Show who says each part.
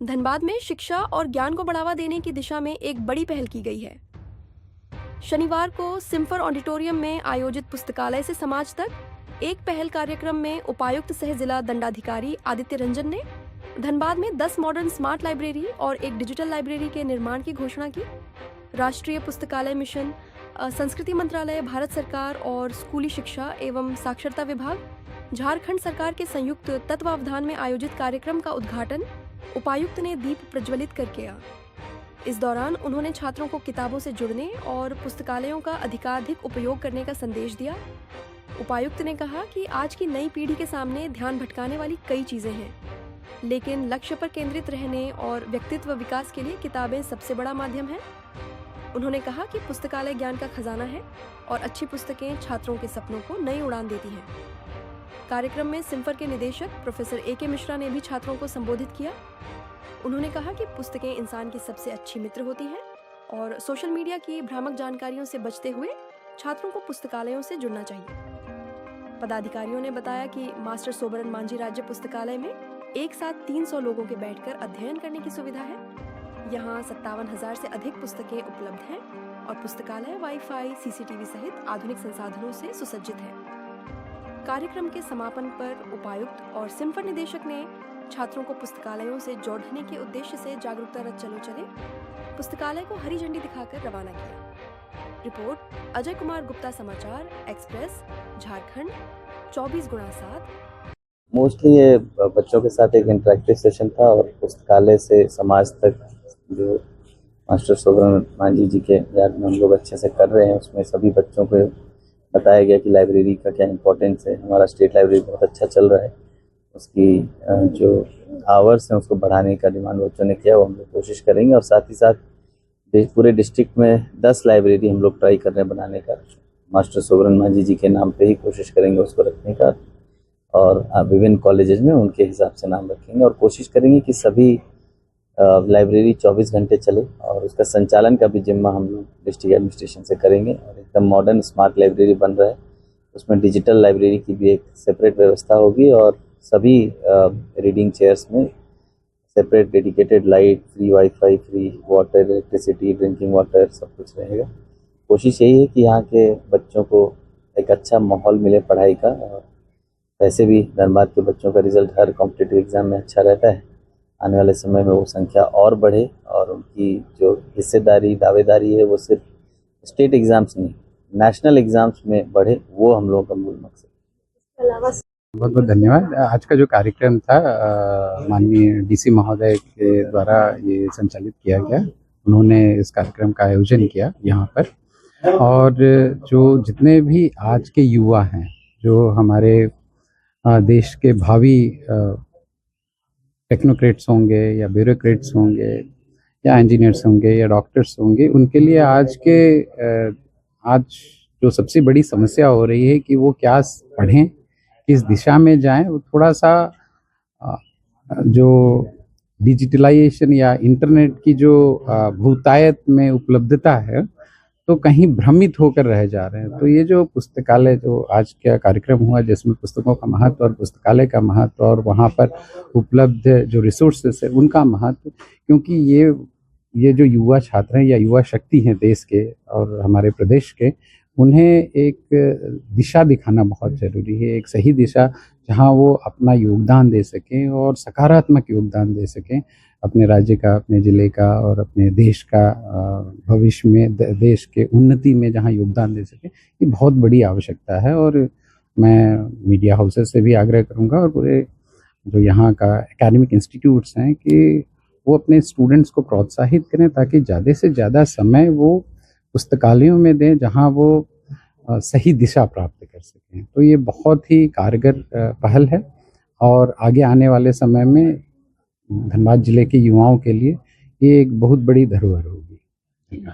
Speaker 1: धनबाद में शिक्षा और ज्ञान को बढ़ावा देने की दिशा में एक बड़ी पहल की गई है। शनिवार को सिम्फर ऑडिटोरियम में आयोजित पुस्तकालय से समाज तक एक पहल कार्यक्रम में उपायुक्त सह जिला दंडाधिकारी आदित्य रंजन ने धनबाद में 10 मॉडर्न स्मार्ट लाइब्रेरी और एक डिजिटल लाइब्रेरी के निर्माण की घोषणा की। राष्ट्रीय पुस्तकालय मिशन, संस्कृति मंत्रालय, भारत सरकार और स्कूली शिक्षा एवं साक्षरता विभाग, झारखंड सरकार के संयुक्त तत्वावधान में आयोजित कार्यक्रम का उद्घाटन उपायुक्त ने दीप प्रज्वलित कर किया। इस दौरान उन्होंने छात्रों को किताबों से जुड़ने और पुस्तकालयों का अधिकाधिक उपयोग करने का संदेश दिया। उपायुक्त ने कहा कि आज की नई पीढ़ी के सामने ध्यान भटकाने वाली कई चीजें हैं, लेकिन लक्ष्य पर केंद्रित रहने और व्यक्तित्व विकास के लिए किताबें सबसे बड़ा माध्यम है। उन्होंने कहा कि पुस्तकालय ज्ञान का खजाना है और अच्छी पुस्तकें छात्रों के सपनों को नई उड़ान देती हैं। कार्यक्रम में सिम्फर के निदेशक प्रोफेसर ए.के. मिश्रा ने भी छात्रों को संबोधित किया। उन्होंने कहा कि पुस्तकें इंसान की सबसे अच्छी मित्र होती हैं और सोशल मीडिया की भ्रामक जानकारियों से बचते हुए छात्रों को पुस्तकालयों से जुड़ना चाहिए। पदाधिकारियों ने बताया कि मास्टर सोबरन मांझी राज्य पुस्तकालय में एक साथ 300 लोगों के बैठकर अध्ययन करने की सुविधा है। यहाँ 57,000 से अधिक पुस्तकें उपलब्ध हैं और पुस्तकालय वाईफाई, सीसीटीवी सहित आधुनिक संसाधनों से सुसज्जित है। कार्यक्रम के समापन पर उपायुक्त और सिम्फर निदेशक ने छात्रों को पुस्तकालयों से जोड़ने के उद्देश्य से जागरूकता रथ चलो चले पुस्तकालय को हरी झंडी दिखाकर रवाना किया। रिपोर्ट अजय कुमार गुप्ता, समाचार एक्सप्रेस, झारखंड, 24x7।
Speaker 2: मोस्टली ये बच्चों के साथ एक इंटरेक्टिव सेशन था और पुस्तकालय से समाज तक जो मास्टर सोबरन मांझी जी के याद में हम लोग अच्छे से कर रहे हैं, उसमें सभी बच्चों को बताया गया कि लाइब्रेरी का क्या इम्पोर्टेंस है। हमारा स्टेट लाइब्रेरी बहुत अच्छा चल रहा है, उसकी जो आवर्स हैं उसको बढ़ाने का डिमांड बच्चों ने किया, वो हम लोग कोशिश करेंगे। और साथ ही साथ पूरे डिस्ट्रिक्ट में 10 लाइब्रेरी हम लोग ट्राई कर रहे हैं बनाने का। मास्टर सोबरन मांझी जी के नाम पे ही कोशिश करेंगे उसको रखने का और विभिन्न कॉलेजेस में उनके हिसाब से नाम रखेंगे और कोशिश करेंगे कि सभी लाइब्रेरी 24 घंटे चले और उसका संचालन का भी जिम्मा हम लोग डिस्ट्रिक्ट एडमिनिस्ट्रेशन से करेंगे। और एकदम मॉडर्न स्मार्ट लाइब्रेरी बन रहा है, उसमें डिजिटल लाइब्रेरी की भी एक सेपरेट व्यवस्था होगी और सभी रीडिंग चेयर्स में separate dedicated light, free wifi, free water, electricity, drinking water सब कुछ रहेगा। कोशिश यही है कि यहाँ के बच्चों को एक अच्छा माहौल मिले पढ़ाई का। और वैसे भी धनबाद के बच्चों का रिजल्ट हर कॉम्पिटिटिव एग्ज़ाम में अच्छा रहता है। आने वाले समय में वो संख्या और बढ़े और उनकी जो हिस्सेदारी, दावेदारी है वो सिर्फ स्टेट एग्ज़ाम्स नहीं, नेशनल एग्ज़ाम्स में बढ़े, वो हम लोगों का मूल मकसद है।
Speaker 3: बहुत बहुत धन्यवाद। आज का जो कार्यक्रम था माननीय डीसी महोदय के द्वारा ये संचालित किया गया। उन्होंने इस कार्यक्रम का आयोजन किया यहाँ पर और जो जितने भी आज के युवा हैं, जो हमारे देश के भावी टेक्नोक्रेट्स होंगे या ब्यूरोक्रेट्स होंगे या इंजीनियर्स होंगे या डॉक्टर्स होंगे, उनके लिए आज जो सबसे बड़ी समस्या हो रही है कि वो क्या पढ़ें, किस दिशा में जाएं। वो थोड़ा सा जो डिजिटलाइजेशन या इंटरनेट की जो बहुतायत में उपलब्धता है, तो कहीं भ्रमित होकर रह जा रहे हैं। तो ये जो पुस्तकालय जो आज का कार्यक्रम हुआ, जिसमें पुस्तकों का महत्व और पुस्तकालय का महत्व और वहाँ पर उपलब्ध जो रिसोर्सेस है उनका महत्व, क्योंकि ये जो युवा छात्र हैं या युवा शक्ति हैं देश के और हमारे प्रदेश के, उन्हें एक दिशा दिखाना बहुत ज़रूरी है, एक सही दिशा जहाँ वो अपना योगदान दे सकें और सकारात्मक योगदान दे सकें अपने राज्य का, अपने ज़िले का और अपने देश का भविष्य में, देश के उन्नति में जहाँ योगदान दे सकें। ये बहुत बड़ी आवश्यकता है और मैं मीडिया हाउसेस से भी आग्रह करूँगा और पूरे जो यहाँ का एकेडमिक इंस्टीट्यूट्स हैं कि वो अपने स्टूडेंट्स को प्रोत्साहित करें ताकि ज़्यादा से ज़्यादा समय वो पुस्तकालयों में दें जहाँ वो सही दिशा प्राप्त कर सकें। तो ये बहुत ही कारगर पहल है और आगे आने वाले समय में धनबाद जिले के युवाओं के लिए ये एक बहुत बड़ी धरोहर होगी।